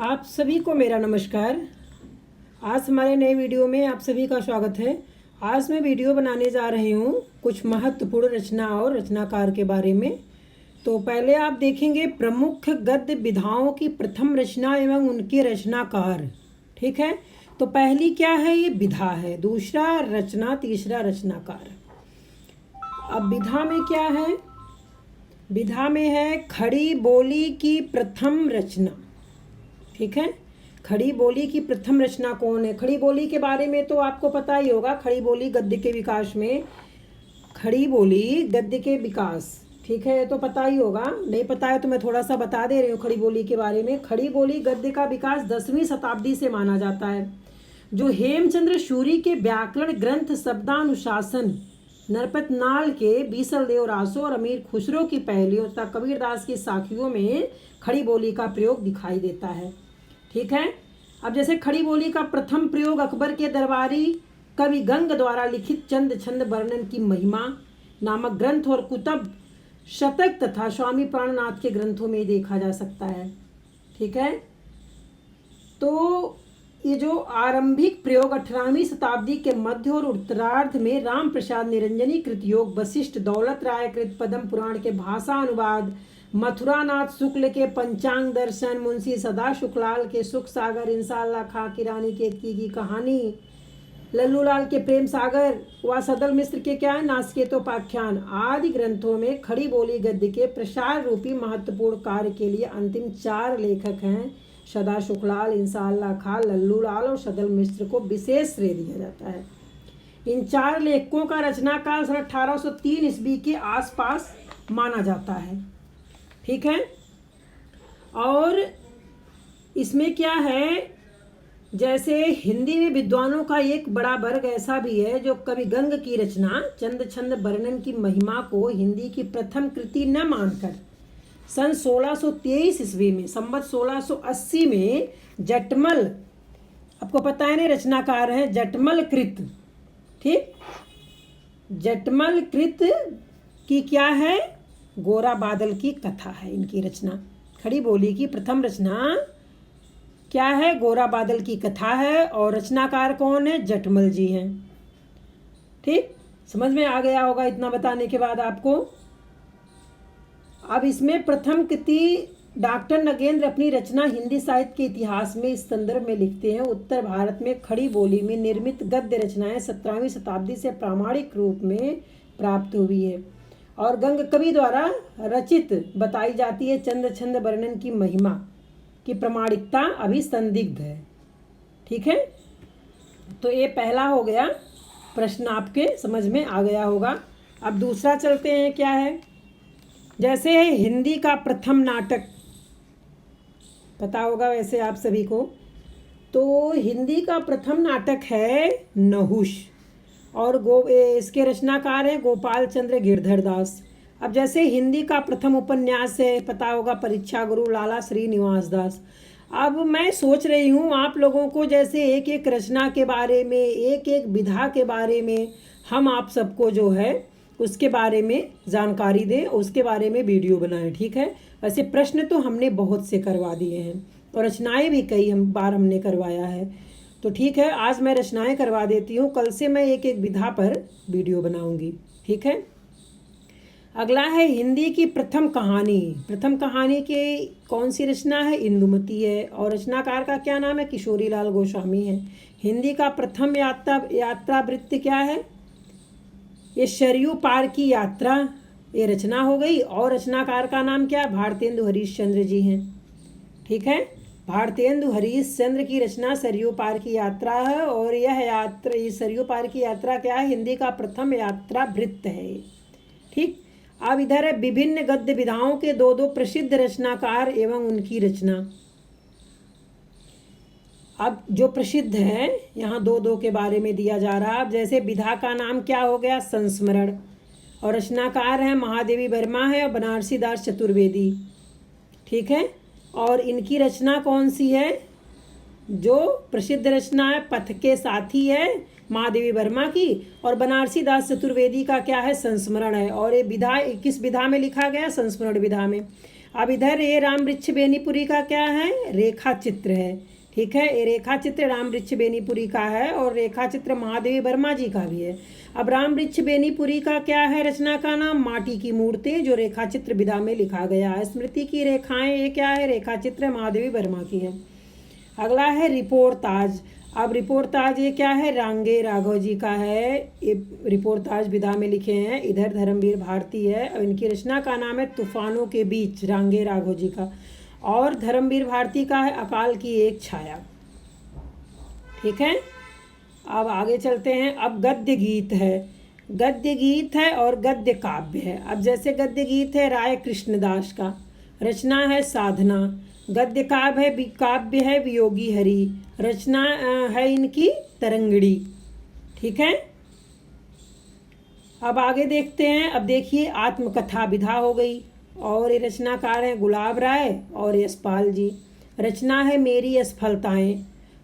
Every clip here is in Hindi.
आप सभी को मेरा नमस्कार। आज हमारे नए वीडियो में आप सभी का स्वागत है। आज मैं वीडियो बनाने जा रही हूँ कुछ महत्वपूर्ण रचना और रचनाकार के बारे में। तो पहले आप देखेंगे प्रमुख गद्य विधाओं की प्रथम रचना एवं उनके रचनाकार। ठीक है, तो पहली क्या है, ये विधा है, दूसरा रचना, तीसरा रचनाकार। अब विधा में क्या है, विधा में है खड़ी बोली की प्रथम रचना। ठीक है, खड़ी बोली की प्रथम रचना कौन है? खड़ी बोली के बारे में तो आपको पता ही होगा। खड़ी बोली गद्य के विकास में, खड़ी बोली गद्य के विकास, ठीक है, ये तो पता ही होगा। नहीं पता है तो मैं थोड़ा सा बता दे रही हूँ खड़ी बोली के बारे में। खड़ी बोली गद्य का विकास 10वीं शताब्दी से माना जाता है। जो हेमचंद्र सूरी के व्याकरण ग्रंथ शब्दानुशासन, नरपत नाल के बीसल देव रासो और अमीर खुसरो की पहलियों तथा कबीरदास की साखियों में खड़ी बोली का प्रयोग दिखाई देता है। ठीक है, अब जैसे खड़ी बोली का प्रथम प्रयोग अकबर के दरबारी कवि गंग द्वारा लिखित चंद छंद वर्णन की महिमा नामक ग्रंथ और कुतुब शतक तथा स्वामी प्राणनाथ के ग्रंथों में देखा जा सकता है। ठीक है, तो ये जो आरंभिक प्रयोग 18वीं शताब्दी के मध्य और उत्तरार्ध में राम प्रसाद निरंजनी कृत योग, वशिष्ठ दौलत राय कृत पद्म पुराण के भाषा अनुवाद, मथुरानाथ शुक्ल के पंचांग दर्शन, मुंशी सदा शुक्लाल के सुख सागर, इंसाल्लाह खां की रानी केतकी की कहानी, लल्लूलाल के प्रेम सागर व सदल मिश्र के क्या है नासकेतोपाख्यान आदि ग्रंथों में खड़ी बोली गद्य के प्रसार रूपी महत्वपूर्ण कार्य के लिए अंतिम 4 लेखक हैं सदा शुक्लाल, इंसाल्लाह खां, लल्लूलाल और सदल मिश्र को विशेष श्रेय दिया जाता है। इन 4 लेखकों का रचनाकाल सन 1803 ईस्वी के आसपास माना जाता है। ठीक है, और इसमें क्या है, जैसे हिंदी में विद्वानों का एक बड़ा वर्ग ऐसा भी है जो कवि गंग की रचना चंद छंद वर्णन की महिमा को हिंदी की प्रथम कृति न मानकर सन 1623 ईस्वी में, संवत 1680 में जटमल, आपको पता है ना रचनाकार हैं जटमल कृत, ठीक, जटमल कृत की क्या है, गोरा बादल की कथा है इनकी रचना। खड़ी बोली की प्रथम रचना क्या है, गोरा बादल की कथा है और रचनाकार कौन है, जटमल जी हैं। ठीक, समझ में आ गया होगा इतना बताने के बाद आपको। अब इसमें प्रथम कृति डॉक्टर नगेंद्र अपनी रचना हिंदी साहित्य के इतिहास में इस संदर्भ में लिखते हैं, उत्तर भारत में खड़ी बोली में निर्मित गद्य रचनाएं 17वीं शताब्दी से प्रामाणिक रूप में प्राप्त हुई है और गंग कवि द्वारा रचित बताई जाती है। चंद छंद वर्णन की महिमा की प्रामाणिकता अभी संदिग्ध है। ठीक है, तो ये पहला हो गया प्रश्न, आपके समझ में आ गया होगा। अब दूसरा चलते हैं, क्या है, जैसे हिंदी का प्रथम नाटक, पता होगा वैसे आप सभी को, तो हिंदी का प्रथम नाटक है नहुष और इसके रचनाकार हैं गोपाल चंद्र गिरधर दास। अब जैसे हिंदी का प्रथम उपन्यास है, पता होगा परीक्षा गुरु लाला श्रीनिवास दास। अब मैं सोच रही हूँ आप लोगों को जैसे एक एक रचना के बारे में, एक एक विधा के बारे में हम आप सबको जो है उसके बारे में जानकारी दें, उसके बारे में वीडियो बनाएं। ठीक है, वैसे प्रश्न तो हमने बहुत से करवा दिए हैं और रचनाएं भी कई बार हमने करवाया है। तो ठीक है, आज मैं रचनाएं करवा देती हूँ, कल से मैं एक एक विधा पर वीडियो बनाऊंगी। ठीक है, अगला है हिंदी की प्रथम कहानी। प्रथम कहानी की कौन सी रचना है, इंदुमती है और रचनाकार का क्या नाम है, किशोरीलाल गोस्वामी है। हिंदी का प्रथम यात्रा वृत्त क्या है, ये सरयू पार की यात्रा, ये रचना हो गई और रचनाकार का नाम क्या है, भारतेंदु हरीशचंद्र जी हैं। ठीक है, भारतेंदु हरीशचंद्र की रचना सरयू पार की यात्रा है और यह यात्रा, ये सरयू पार की यात्रा क्या है, हिंदी का प्रथम यात्रा वृत्त है। ठीक, अब इधर है विभिन्न गद्य विधाओं के 2 प्रसिद्ध रचनाकार एवं उनकी रचना। अब जो प्रसिद्ध है यहाँ 2 के बारे में दिया जा रहा है। अब जैसे विधा का नाम क्या हो गया, संस्मरण, और रचनाकार है महादेवी वर्मा है और बनारसी दास चतुर्वेदी। ठीक है, और इनकी रचना कौन सी है, जो प्रसिद्ध रचना है पथ के साथी है महादेवी वर्मा की और बनारसी दास चतुर्वेदी का क्या है, संस्मरण है। और ये विधा किस विधा में लिखा गया, संस्मरण विधा में। अब इधर ये राम वृक्ष बेनीपुरी का क्या है, रेखा चित्र है। ठीक है, ये रेखा चित्र राम वृक्ष बेनीपुरी का है और रेखा चित्र महादेवी वर्मा जी का भी है। अब राम वृक्ष बेनीपुरी का क्या है रचना का नाम, माटी की मूर्ति, जो रेखा चित्र विधा में लिखा गया है। स्मृति की रेखाएं, ये क्या है, रेखा चित्र महादेवी वर्मा की है। अगला है रिपोर्ताज। अब रिपोर्ताज ये क्या है, रांगे राघव जी का है। ये रिपोर्ताज विधा में लिखे हैं। इधर धर्मवीर भारती है और इनकी रचना का नाम है तूफानों के बीच, रांगे राघव जी का। और धर्मवीर भारती का है अकाल की एक छाया। ठीक है, अब आगे चलते हैं। अब गद्य गीत है, गद्य गीत है और गद्य काव्य है। अब जैसे गद्य गीत है राय कृष्णदास का, रचना है साधना। गद्य काव्य है वियोगी हरि, रचना है इनकी तरंगड़ी। ठीक है, अब आगे देखते हैं। अब देखिए आत्मकथा विधा हो गई और ये रचनाकार हैं गुलाब राय और यशपाल जी। रचना है मेरी असफलताएं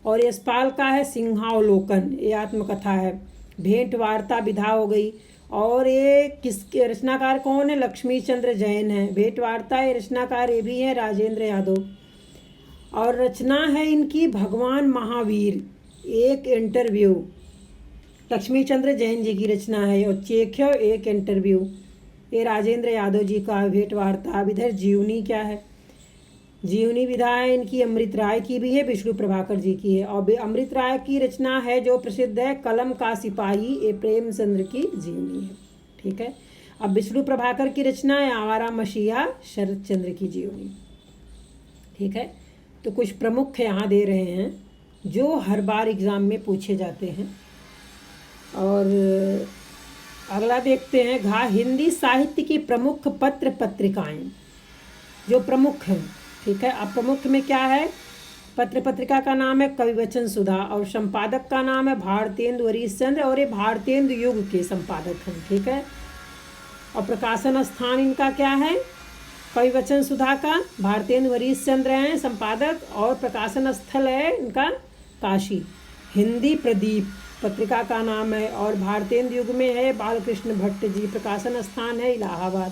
और यशपाल का है सिंहावलोकन, ये आत्मकथा है। भेंट वार्ता विधा हो गई और ये किसके रचनाकार कौन है, लक्ष्मी चंद्र जैन है। भेंट वार्ता ये रचनाकार ये भी है राजेंद्र यादव। और रचना है इनकी भगवान महावीर, एक इंटरव्यू, लक्ष्मी चंद्र जैन जी की रचना है। और चेख्य एक इंटरव्यू, ये राजेंद्र यादव जी का भेंट वार्ता। अब इधर जीवनी क्या है, जीवनी विधा है इनकी अमृत राय की भी है, विष्णु प्रभाकर जी की है। और अमृत राय की रचना है जो प्रसिद्ध है कलम का सिपाही, ये प्रेमचंद्र की जीवनी है। ठीक है, अब विष्णु प्रभाकर की रचना है आवारा मसीहा, शरद चंद्र की जीवनी। ठीक है, तो कुछ प्रमुख यहाँ दे रहे हैं जो हर बार एग्ज़ाम में पूछे जाते हैं। और अगला देखते हैं हिंदी साहित्य की प्रमुख पत्र पत्रिकाएं जो प्रमुख हैं। ठीक है, अब प्रमुख में क्या है, पत्र पत्रिका का नाम है कविवचन सुधा और संपादक का नाम है भारतेंदु हरीशचंद्र और ये भारतेंदु युग के संपादक हैं। ठीक है, और प्रकाशन स्थान इनका क्या है, कविवचन सुधा का भारतेंदु हरीशचंद्र हैं संपादक और प्रकाशन स्थल है इनका काशी। हिंदी प्रदीप पत्रिका का नाम है और भारतेंदु युग में है बालकृष्ण भट्ट जी, प्रकाशन स्थान है इलाहाबाद।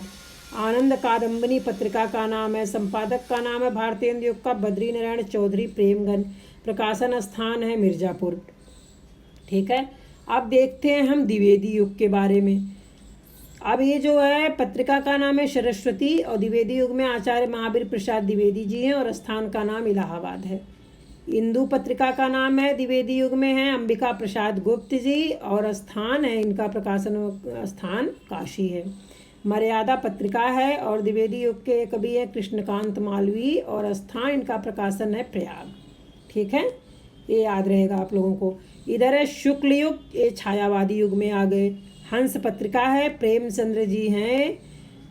आनंद कादम्बनी पत्रिका का नाम है, संपादक का नाम है भारतेंदु युग का बद्री नारायण चौधरी प्रेमगन, प्रकाशन स्थान है मिर्ज़ापुर। ठीक है, अब देखते हैं हम द्विवेदी युग के बारे में। अब ये जो है पत्रिका का नाम है सरस्वती और द्विवेदी युग में आचार्य महावीर प्रसाद द्विवेदी जी हैं और स्थान का नाम इलाहाबाद है। इंदु पत्रिका का नाम है द्विवेदी युग में है अंबिका प्रसाद गुप्त जी और स्थान है इनका प्रकाशन स्थान काशी है। मर्यादा पत्रिका है और द्विवेदी युग के कवि है कृष्णकांत मालवी और स्थान इनका प्रकाशन है प्रयाग। ठीक है, ये याद रहेगा आप लोगों को। इधर है शुक्ल युग, ये छायावादी युग में आ गए। हंस पत्रिका है, प्रेमचंद्र जी हैं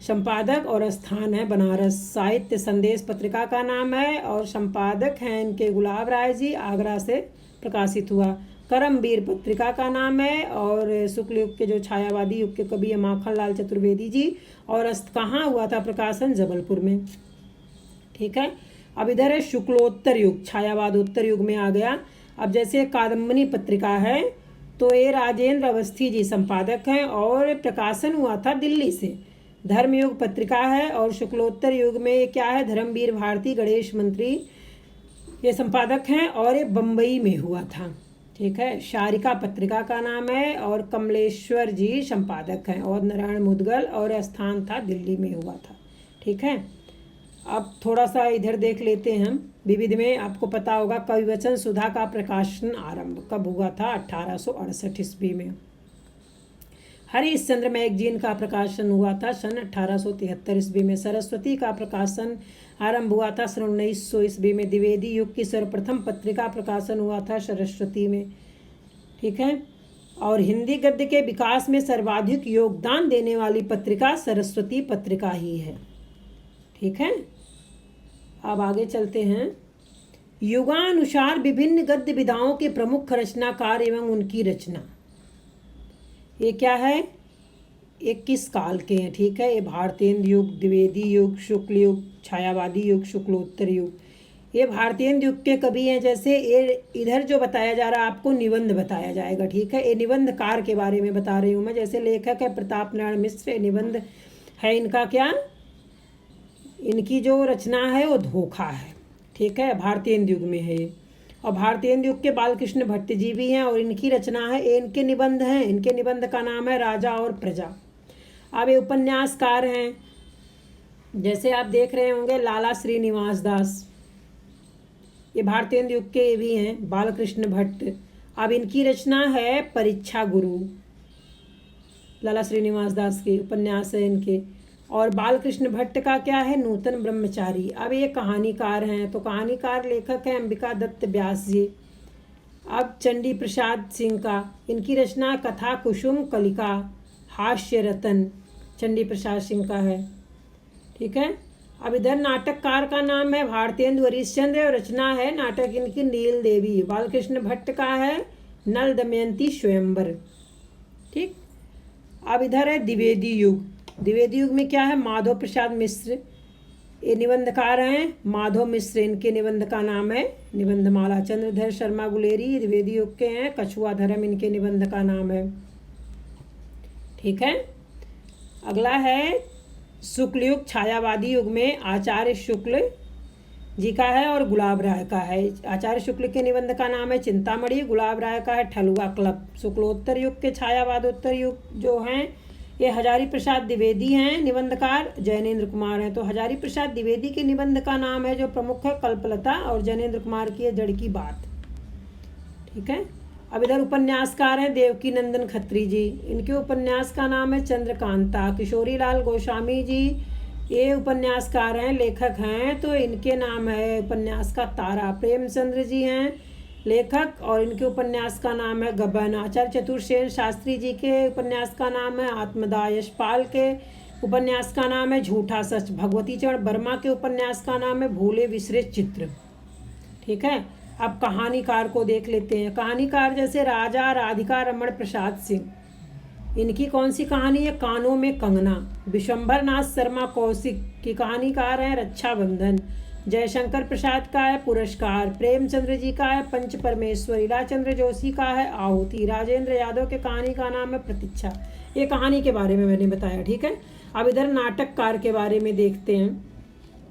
संपादक और स्थान है बनारस। साहित्य संदेश पत्रिका का नाम है और संपादक हैं इनके गुलाब राय जी, आगरा से प्रकाशित हुआ। करमवीर पत्रिका का नाम है और शुक्ल युग के जो छायावादी युग के कवि है माखनलाल चतुर्वेदी जी और कहाँ हुआ था प्रकाशन, जबलपुर में। ठीक है, अब इधर है शुक्लोत्तर युग, छायावादोत्तर युग में आ गया। अब जैसे कादम्बनी पत्रिका है तो ये राजेंद्र अवस्थी जी संपादक हैं और प्रकाशन हुआ था दिल्ली से। धर्मयुग पत्रिका है और शुक्लोत्तर युग में क्या है, धर्मवीर भारती गणेश मंत्री ये संपादक हैं और ये बम्बई में हुआ था। ठीक है, शारिका पत्रिका का नाम है और कमलेश्वर जी संपादक हैं और नारायण मुदगल और स्थान था दिल्ली में हुआ था। ठीक है, अब थोड़ा सा इधर देख लेते हैं हम। विविध में आपको पता होगा कविवचन सुधा का प्रकाशन आरंभ कब हुआ था, 1868 ईस्वी में। हरिश्चंद्र मैगजीन का प्रकाशन हुआ था सन 1873 ईस्वी में। सरस्वती का प्रकाशन आरंभ हुआ था सन 1900 ईस्वी में। द्विवेदी युग की सर्वप्रथम पत्रिका प्रकाशन हुआ था सरस्वती में। ठीक है, और हिंदी गद्य के विकास में सर्वाधिक योगदान देने वाली पत्रिका सरस्वती पत्रिका ही है। ठीक है, अब आगे चलते हैं। युगानुसार विभिन्न गद्य विधाओं के प्रमुख रचनाकार एवं उनकी रचना, ये क्या है, ये किस काल के हैं। ठीक है, ये भारतेंदु युग, द्विवेदी युग, शुक्ल युग, छायावादी युग, शुक्लोत्तर युग। ये भारतेंदु युग के कवि हैं। जैसे ये इधर जो बताया जा रहा है आपको निबंध बताया जाएगा। ठीक है, ये निबंधकार के बारे में बता रही हूँ मैं। जैसे लेखक है प्रताप नारायण मिश्र, निबंध है इनका क्या, इनकी जो रचना है वो धोखा है, ठीक है, भारतेंदु युग में है। और भारतेंदु युग के बालकृष्ण भट्ट जी भी हैं और इनकी रचना है, इनके निबंध हैं, इनके निबंध का नाम है राजा और प्रजा। अब ये उपन्यासकार हैं, जैसे आप देख रहे होंगे लाला श्रीनिवास दास, ये भारतेंदु युग के भी हैं, बालकृष्ण भट्ट। अब इनकी रचना है परीक्षा गुरु, लाला श्रीनिवास दास के उपन्यास है इनके। और बालकृष्ण भट्ट का क्या है, नूतन ब्रह्मचारी। अब ये कहानीकार हैं, तो कहानीकार लेखक हैं अंबिका दत्त व्यास जी। अब चंडी प्रसाद सिंह का, इनकी रचना कथा कुसुम कलिका हास्य रतन, चंडी प्रसाद सिंह का है, ठीक है। अब इधर नाटककार का नाम है भारतेंदु हरिश्चंद्र और रचना है नाटक इनकी नील देवी। बालकृष्ण भट्ट का है नल दमयंती स्वयंवर, ठीक। अब इधर है द्विवेदी युग। द्विवेदी युग में क्या है, माधव प्रसाद मिश्र, ये निबंधकार हैं माधव मिश्र, इनके निबंध का नाम है निबंधमाला। चंद्रधर शर्मा गुलेरी द्विवेदी युग के हैं, कछुआ धर्म इनके निबंध का नाम है, ठीक है। अगला है शुक्ल युग, छायावादी युग में आचार्य शुक्ल जी का है और गुलाब राय का है। आचार्य शुक्ल के निबंध का नाम है चिंतामणि, गुलाब राय का है ठलुआ क्लब। शुक्लोत्तर युग के छायावादोत्तर युग जो हैं ये हजारी प्रसाद द्विवेदी हैं, निबंधकार जैनेन्द्र कुमार हैं। तो हजारी प्रसाद द्विवेदी के निबंध का नाम है जो प्रमुख है कल्पलता और जैनेन्द्र कुमार की है जड़ की बात, ठीक है। अब इधर उपन्यासकार हैं देवकी नंदन खत्री जी, इनके उपन्यास का नाम है चंद्रकांता। किशोरी लाल गोस्वामी जी ये उपन्यासकार हैं, लेखक हैं, तो इनके नाम है उपन्यास का तारा। प्रेमचंद्र जी हैं लेखक और इनके उपन्यास का नाम है गबन। आचार्य चतुर्सेन शास्त्री जी के उपन्यास का नाम है आत्मदा। यशपाल के उपन्यास का नाम है झूठा सच। भगवती चरण वर्मा के उपन्यास का नाम है भूले विसरे चित्र, ठीक है। अब कहानीकार को देख लेते हैं। कहानीकार जैसे राजा राधिका रमण प्रसाद सिंह, इनकी कौन सी कहानी है, कानों में कंगना। विशंभर नाथ शर्मा कौशिक की कहानीकार है रक्षाबंधन। जयशंकर प्रसाद का है पुरस्कार। प्रेमचंद्र जी का है पंच परमेश्वर। इलाचंद्र जोशी का है आहुति। राजेंद्र यादव के कहानी का नाम है प्रतीक्षा। ये कहानी के बारे में मैंने बताया, ठीक है। अब इधर नाटककार के बारे में देखते हैं।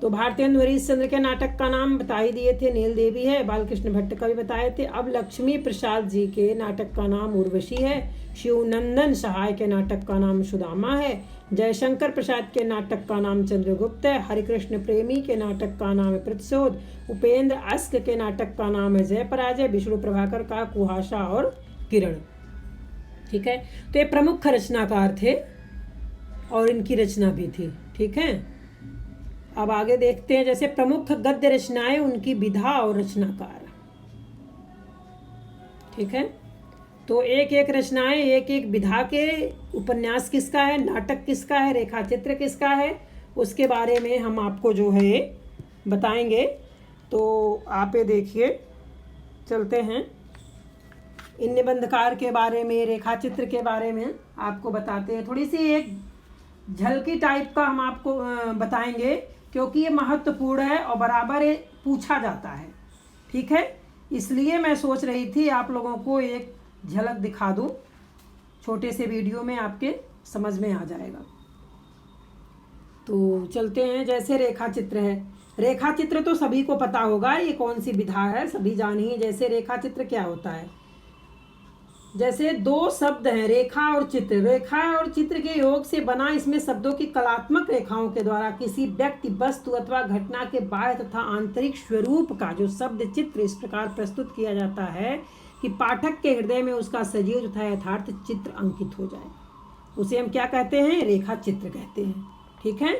तो भारतेंदु हरिश्चंद्र के नाटक का नाम बता ही दिए थे, नील देवी है। बालकृष्ण भट्ट का भी बताए थे। अब लक्ष्मी प्रसाद जी के नाटक का नाम उर्वशी है। शिवनंदन सहाय के नाटक का नाम सुदामा है। जयशंकर प्रसाद के नाटक का नाम चंद्रगुप्त है। हरिकृष्ण प्रेमी के नाटक का नाम है प्रतिशोध। उपेंद्र अस्क के नाटक का नाम है जय पराजय। विष्णु प्रभाकर का कुहासा और किरण, ठीक है। तो ये प्रमुख रचनाकार थे और इनकी रचना भी थी, ठीक है। अब आगे देखते हैं, जैसे प्रमुख गद्य रचनाएं, उनकी विधा और रचनाकार, ठीक है। तो एक एक रचनाएं, एक एक विधा के उपन्यास किसका है, नाटक किसका है, रेखा चित्र किसका है, उसके बारे में हम आपको जो है बताएंगे। तो आप ये देखिए, चलते हैं इन निबंधकार के बारे में, रेखा चित्र के बारे में आपको बताते हैं। थोड़ी सी एक झलकी टाइप का हम आपको बताएंगे क्योंकि ये महत्वपूर्ण है और बराबर ये पूछा जाता है, ठीक है। इसलिए मैं सोच रही थी आप लोगों को एक झलक दिखा दूं, छोटे से वीडियो में आपके समझ में आ जाएगा। तो चलते हैं, जैसे रेखा चित्र है। रेखा चित्र तो सभी को पता होगा ये कौन सी विधा है, सभी जानिए। जैसे रेखा चित्र क्या होता है, जैसे दो शब्द हैं रेखा और चित्र। रेखा और चित्र के योग से बना इसमें शब्दों की कलात्मक रेखाओं के द्वारा किसी व्यक्ति, वस्तु अथवा घटना के बाह्य तथा आंतरिक स्वरूप का जो शब्द चित्र इस प्रकार प्रस्तुत किया जाता है कि पाठक के हृदय में उसका सजीव तथा यथार्थ चित्र अंकित हो जाए, उसे हम क्या कहते हैं, रेखा चित्र कहते हैं, ठीक है।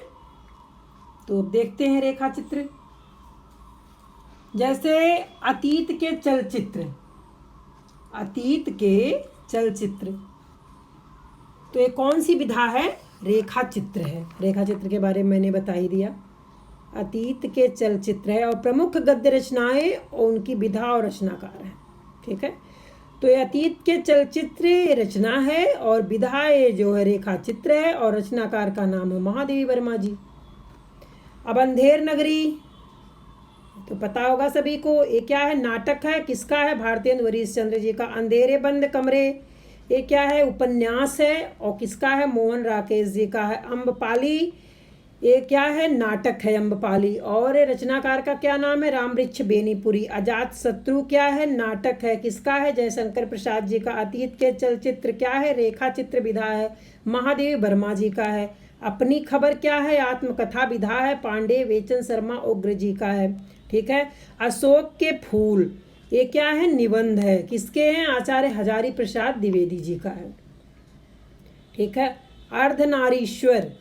तो देखते हैं रेखा चित्र। जैसे अतीत के चलचित्र, अतीत के चलचित्र, तो ये कौन सी विधा है, रेखा चित्र है। रेखा चित्र के बारे में मैंने बता ही दिया, अतीत के चलचित्र है। और प्रमुख गद्य रचनाएं और उनकी विधा और रचनाकार है, ठीक है। तो ये अतीत के चलचित्र रचना है और विधा ये जो है रेखा चित्र है और रचनाकार का नाम है महादेवी वर्मा जी। अब अंधेर नगरी तो पता होगा सभी को, ये क्या है, नाटक है, किसका है, भारतेंदु हरिश्चंद्र जी का। अंधेरे बंद कमरे ये क्या है, उपन्यास है और किसका है, मोहन राकेश जी का है। अम्बपाली ये क्या है, नाटक है अम्बपाली। और रचनाकार का क्या नाम है, रामवृक्ष बेनीपुरी। अजात शत्रु क्या है, नाटक है, किसका है, जयशंकर प्रसाद जी का। अतीत के चलचित्र क्या है, रेखा चित्र विधा है, महादेवी वर्मा जी का है। अपनी खबर क्या है, आत्मकथा विधा है, पांडे वेचन शर्मा उग्र जी का है। ठीक है। अशोक के फूल ये क्या है, निबंध है, किसके हैं, आचार्य हजारी प्रसाद द्विवेदी जी का है। ठीक है। अर्धनारीश्वर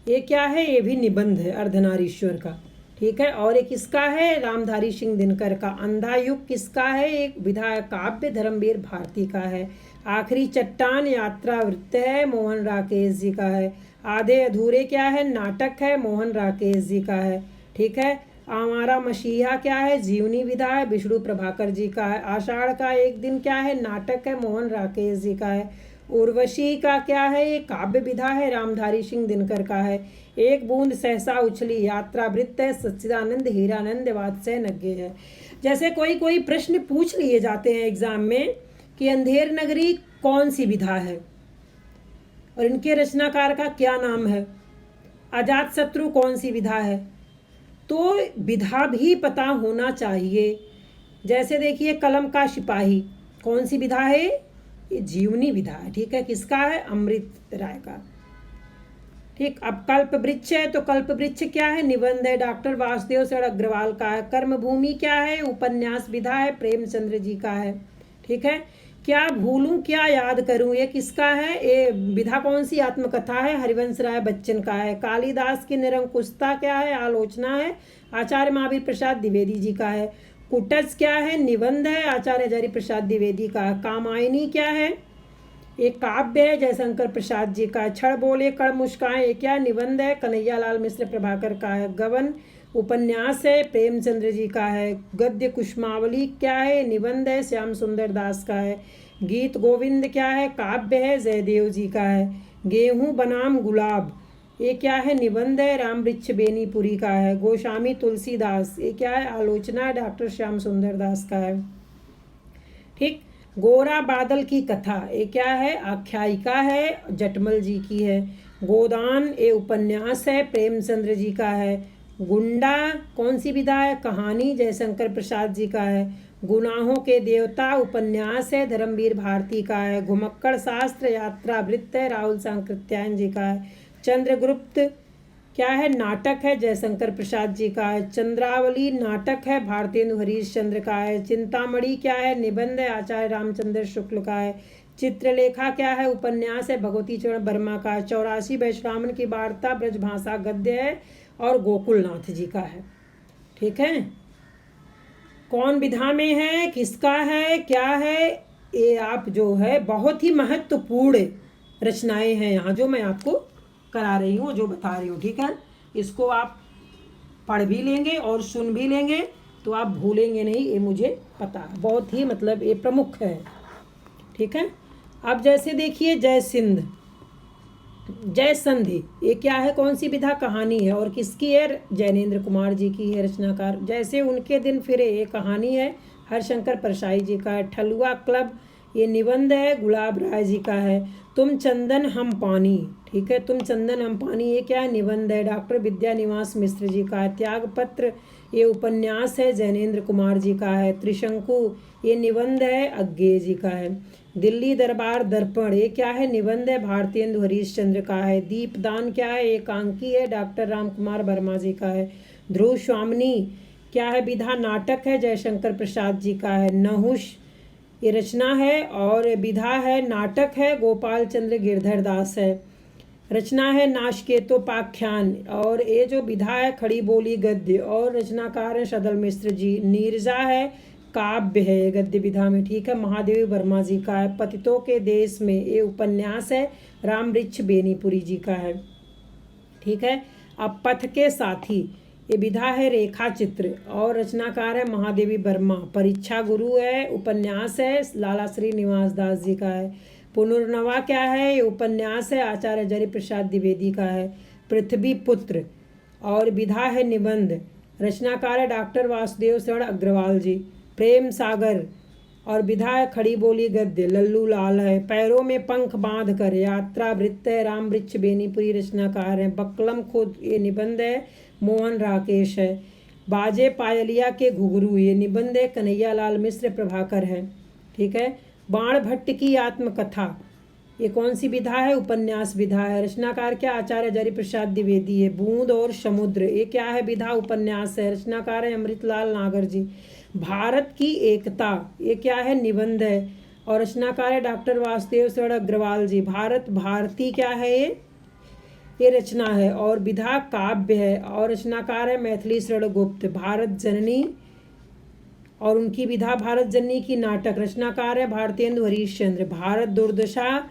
ये क्या है, ये भी निबंध है अर्धनारीश्वर का। ठीक है। और ये किसका है, रामधारी सिंह दिनकर का। अंधा युग किसका है, एक विधा काव्य धर्मवीर भारती का है। आखिरी चट्टान यात्रा वृत्त है, मोहन राकेश जी का है। आधे अधूरे क्या है, नाटक है, मोहन राकेश जी का है। ठीक है। हमारा मसीहा क्या है, जीवनी विधा है, विष्णु प्रभाकर जी का है। आषाढ़ का एक दिन क्या है, नाटक है, मोहन राकेश जी का है। उर्वशी का क्या है, ये काव्य विधा है, रामधारी सिंह दिनकर का है। एक बूंद सहसा उछली यात्रा वृत्त है, सच्चिदानंद हीरानंद वात्स्य नग्गे है। जैसे कोई कोई प्रश्न पूछ लिए जाते हैं एग्जाम में कि अंधेर नगरी कौन सी विधा है और इनके रचनाकार का क्या नाम है, अजात शत्रु कौन सी विधा है, तो विधा भी पता होना चाहिए। जैसे देखिए कलम का सिपाही कौन सी विधा है, ये जीवनी विधा है। ठीक है। किसका है, अमृत राय का। ठीक। अब कल्प वृक्ष है, तो कल्प वृक्ष क्या है, निबंध है, डॉक्टर वासुदेव शरण अग्रवाल का है। कर्म भूमि क्या है, उपन्यास विधा है, प्रेमचंद्र जी का है। ठीक है। क्या भूलूं क्या याद करूं ये किसका है, ये विधा कौन सी, आत्मकथा है, हरिवंश राय बच्चन का है। कालिदास की निरंकुशता क्या है, आलोचना है, आचार्य महावीर प्रसाद द्विवेदी जी का है। कुटज क्या है, निबंध है, आचार्य हजारी प्रसाद द्विवेदी का है। कामायनी क्या है, एक काव्य है, जयशंकर प्रसाद जी का है। छड़ बोले कड़ मुस्काएं ये क्या, निबंध है, कन्हैया लाल मिश्र प्रभाकर का है। गबन उपन्यास है, प्रेमचंद्र जी का है। गद्य कुष्मावली क्या है, निबंध है, श्याम सुंदर दास का है। गीत गोविंद क्या है, काव्य है, जयदेव जी का है। गेहूं बनाम गुलाब ये क्या है, निबंध है, रामवृक्ष बेनीपुरी का है। गोस्वामी तुलसीदास ये क्या है, आलोचना है, डॉक्टर श्याम सुंदर दास का है। ठीक। गोरा बादल की कथा ये क्या है, आख्यायिका है, जटमल जी की है। गोदान ये उपन्यास है, प्रेमचंद्र जी का है। गुंडा कौन सी विधा है, कहानी, जयशंकर प्रसाद जी का है। गुनाहों के देवता उपन्यास है, धर्मवीर भारती का है। घुमक्कड़ शास्त्र यात्रा वृत्त है, राहुल सांकृत्यायन जी का है। चंद्रगुप्त क्या है, नाटक है, जयशंकर प्रसाद जी का है। चंद्रावली नाटक है, भारतेंदु हरीश चंद्र का है। चिंतामणि क्या है, निबंध है, आचार्य रामचंद्र शुक्ल का है। चित्रलेखा क्या है, उपन्यास है, भगवती चरण वर्मा का है। 84 वैश्वामन की वार्ता ब्रजभाषा गद्य है और गोकुलनाथ जी का है। ठीक है। कौन विधा में है, किसका है, क्या है, ये आप जो है बहुत ही महत्वपूर्ण रचनाएं हैं यहाँ जो मैं आपको करा रही हूँ, जो बता रही हूँ। ठीक है। इसको आप पढ़ भी लेंगे और सुन भी लेंगे तो आप भूलेंगे नहीं, ये मुझे पता है, बहुत ही मतलब ये प्रमुख है। ठीक है। अब जैसे देखिए जय सिंध जय संधि ये क्या है, कौन सी विधा, कहानी है, और किसकी है, जैनेन्द्र कुमार जी की है रचनाकार। जैसे उनके दिन फिरे ये कहानी है, हरशंकर परसाई जी का है। ठलुआ क्लब ये निबंध है, गुलाब राय जी का है। तुम चंदन हम पानी, ठीक है, तुम चंदन हम पानी ये क्या है, निबंध है, डॉक्टर विद्यानिवास मिश्र जी का है। त्याग पत्र ये उपन्यास है, जैनेन्द्र कुमार जी का है। त्रिशंकु ये निबंध है, अज्ञे जी का है। दिल्ली दरबार दर्पण ये क्या है, निबंध है, भारतेंदु हरीश चंद्र का है। दीपदान क्या है, एकांकी है, डॉक्टर राम कुमार वर्मा जी का है। ध्रुव स्वामिनी क्या है, विधा नाटक है, जयशंकर प्रसाद जी का है। नहुष ये रचना है और विधा है, नाटक है, गोपाल चंद्र गिरधर दास है। रचना है नाशकेतोपाख्यान, और ये जो विधा है खड़ी बोली गद्य, और रचनाकार है सदल मिश्र जी। नीरजा है, काव्य है गद्य विधा में। ठीक है। महादेवी वर्मा जी का है। पतितों के देश में ये उपन्यास है, रामवृक्ष बेनीपुरी जी का है। ठीक है। अब पथ के साथी ये विधा है, रेखा चित्र, और रचनाकार है महादेवी वर्मा। परीक्षा गुरु है, उपन्यास है, लाला श्रीनिवास दास जी का है। पुनर्नवा क्या है, ये उपन्यास है, आचार्य हजारी प्रसाद द्विवेदी का है। पृथ्वी पुत्र और विधा है, निबंध, रचनाकार है डॉक्टर वासुदेव शरण अग्रवाल जी। प्रेम सागर और विधा है खड़ी बोली गद्य, लल्लू लाल है। पैरों में पंख बांध कर यात्रा वृत्त है, राम वृक्ष बेनीपुरी रचनाकार है। बक्कलम खुद ये निबंध है, मोहन राकेश है। बाजे पायलिया के घुघरू ये निबंध है, कन्हैया लाल मिश्र प्रभाकर है। ठीक है। बाण भट्ट की आत्मकथा ये कौन सी विधा है? उपन्यास विधा है। रचनाकार क्या? आचार्य हजारी प्रसाद द्विवेदी है। बूंद और समुद्र ये क्या है? विधा उपन्यास है। रचनाकार है अमृतलाल नागर जी। भारत की एकता ये क्या है? निबंध है। और रचनाकार है डॉक्टर वासुदेव शरण अग्रवाल जी। भारत भारती क्या है? ये रचना है। और विधा काव्य है। और रचनाकार है मैथिली शरण गुप्त। भारत जननी और उनकी विधा भारत जननी की नाटक। रचनाकार है भारतेंदु हरीशचंद्र। भारत दुर्दशा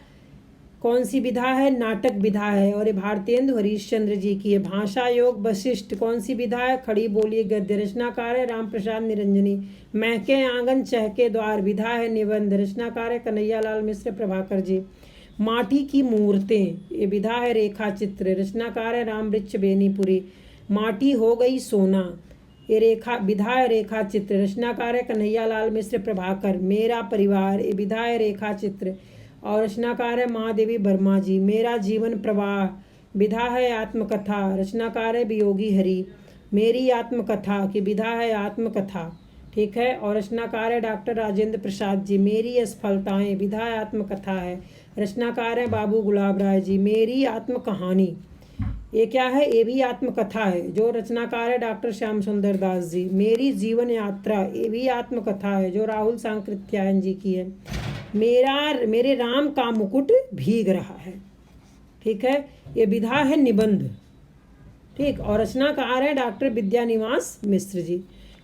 कौन सी विधा है? नाटक विधा है। और ये भारतेंदु हरीशचंद्र जी की है। भाषा योग वशिष्ठ कौन सी विधा है? खड़ी बोली गद्य। रचनाकार है राम प्रसाद निरंजनी। महके आंगन चहके द्वार विधा है निबंध। रचनाकार है कन्हैया लाल मिश्र प्रभाकर जी। माटी की मूर्तें ये विधा है रेखा चित्र। रचनाकार है राम वृक्ष बेनीपुरी। माटी हो गई सोना ये रेखा विधा है रेखा चित्र। रचनाकार है कन्हैया लाल मिश्र प्रभाकर। मेरा परिवार ये विधा है रेखा चित्र। और रचनाकार है महादेवी वर्मा जी। मेरा जीवन प्रवाह विधा है आत्मकथा। रचनाकार है वियोगी हरि। मेरी आत्मकथा की विधा है आत्मकथा। ठीक है। और रचनाकार है डॉक्टर राजेंद्र प्रसाद जी। मेरी असफलताएं विधा है आत्मकथा है। रचनाकार है बाबू गुलाब राय जी। मेरी आत्मकहानी ये क्या है? ये भी आत्मकथा है। जो रचनाकार है डॉक्टर श्याम सुंदर दास जी। मेरी जीवन यात्रा ये भी आत्मकथा है, जो राहुल सांकृत्यायन जी की है। मेरे राम का मुकुट भीग रहा है। ठीक है। ये विधा है निबंध। ठीक। और रचनाकार है डॉक्टर विद्यानिवास मिश्र जी।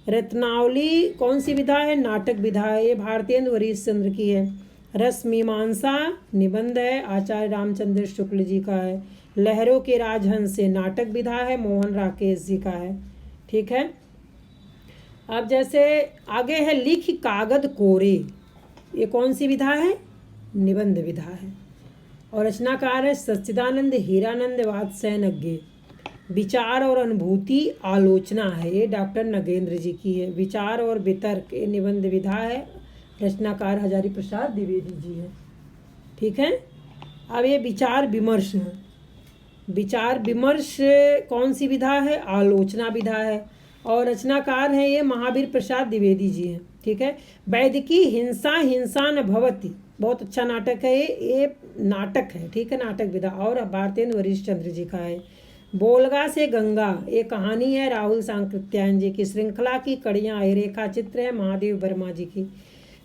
रत्नावली कौन सी विधा है? नाटक विधा है। ये भारतेंदु हरीशचंद्र की है। रस मीमांसा निबंध है, आचार्य रामचंद्र शुक्ल जी का है। लहरों के राजहंस से नाटक विधा है, मोहन राकेश जी का है। ठीक है। अब जैसे आगे है लिख कागद कोरे ये कौन सी विधा है? निबंध विधा है। और रचनाकार है सच्चिदानंद हीरानंद वात्स्यायनज्ञ। विचार और अनुभूति आलोचना है, ये डॉक्टर नगेंद्र जी की है। विचार और वितर्क ये निबंध विधा है। रचनाकार हजारी प्रसाद द्विवेदी जी है। ठीक है। अब ये विचार विमर्श है। विचार विमर्श कौन सी विधा है? आलोचना विधा है। और रचनाकार है ये महावीर प्रसाद द्विवेदी जी हैं। ठीक है। वैदिकी हिंसा हिंसा न भवति बहुत अच्छा नाटक है ये नाटक है। ठीक है। नाटक विधा। और भारतेंदु हरीशचंद्र जी का है। बोलगा से गंगा ये कहानी है राहुल सांकृत्यायन जी की। श्रृंखला की कड़ियाँ ये रेखा चित्र है महादेव वर्मा जी की।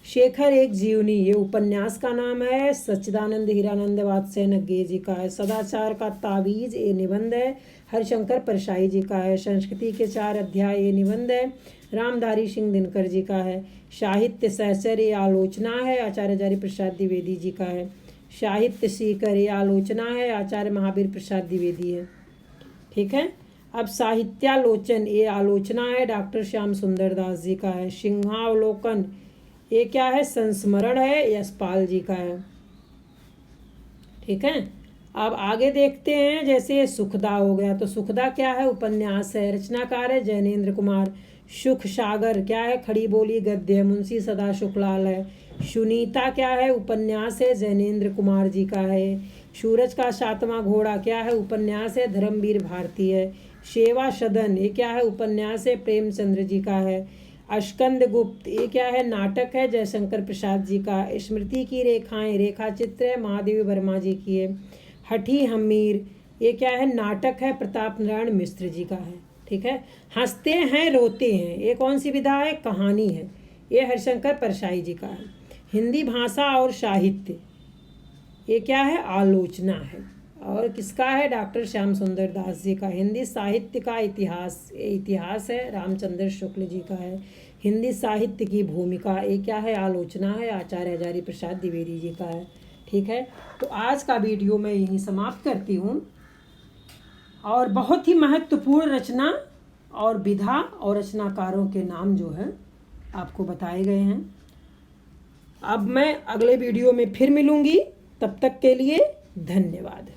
शेखर एक जीवनी ये उपन्यास का नाम है, सच्चिदानंद हीरानंद वात्स्यायनज्ञ जी का है। सदाचार का तावीज ये निबंध है, हरिशंकर परशाई जी का है। संस्कृति के 4 अध्याय ये निबंध है, रामधारी सिंह दिनकर जी का है। साहित्य सहचर ये आलोचना है, आचार्य हजारी प्रसाद द्विवेदी जी का है। साहित्य सीकर ये आलोचना है, आचार्य महावीर प्रसाद द्विवेदी है। ठीक है। अब साहित्यालोचन ये आलोचना है, डॉक्टर श्याम सुंदर दास जी का है। सिंहावलोकन ये क्या है? संस्मरण है, यशपाल जी का है। ठीक है। अब आगे देखते हैं, जैसे सुखदा हो गया तो सुखदा क्या है? उपन्यास है। रचनाकार है जैनेन्द्र कुमार। सुख सागर क्या है? खड़ी बोली गद्य, मुंशी सदा शुक्लाल है। सुनीता क्या है? उपन्यास है, जैनेन्द्र कुमार जी का है। सूरज का 7वां घोड़ा क्या है? उपन्यास है, धर्मवीर भारती है। सेवा सदन ये क्या है? उपन्यास है, प्रेमचंद्र जी का है। अस्कंद गुप्त ये क्या है? नाटक है, जयशंकर प्रसाद जी का। स्मृति की रेखाएं रेखा चित्र है, महादेवी वर्मा जी की है। हठी हमीर ये क्या है? नाटक है, प्रताप नारायण मिश्र जी का है। ठीक है। हंसते हैं रोते हैं ये कौन सी विधा है? कहानी है, ये हरिशंकर परशाई जी का है। हिंदी भाषा और साहित्य ये क्या है? आलोचना है। और किसका है? डॉक्टर श्याम सुंदर दास जी का। हिंदी साहित्य का इतिहास ये इतिहास है, रामचंद्र शुक्ल जी का है। हिंदी साहित्य की भूमिका ये क्या है? आलोचना है, आचार्य हजारी प्रसाद द्विवेदी जी का है। ठीक है। तो आज का वीडियो मैं यहीं समाप्त करती हूँ। और बहुत ही महत्वपूर्ण रचना और विधा और रचनाकारों के नाम जो है आपको बताए गए हैं। अब मैं अगले वीडियो में फिर मिलूँगी, तब तक के लिए धन्यवाद।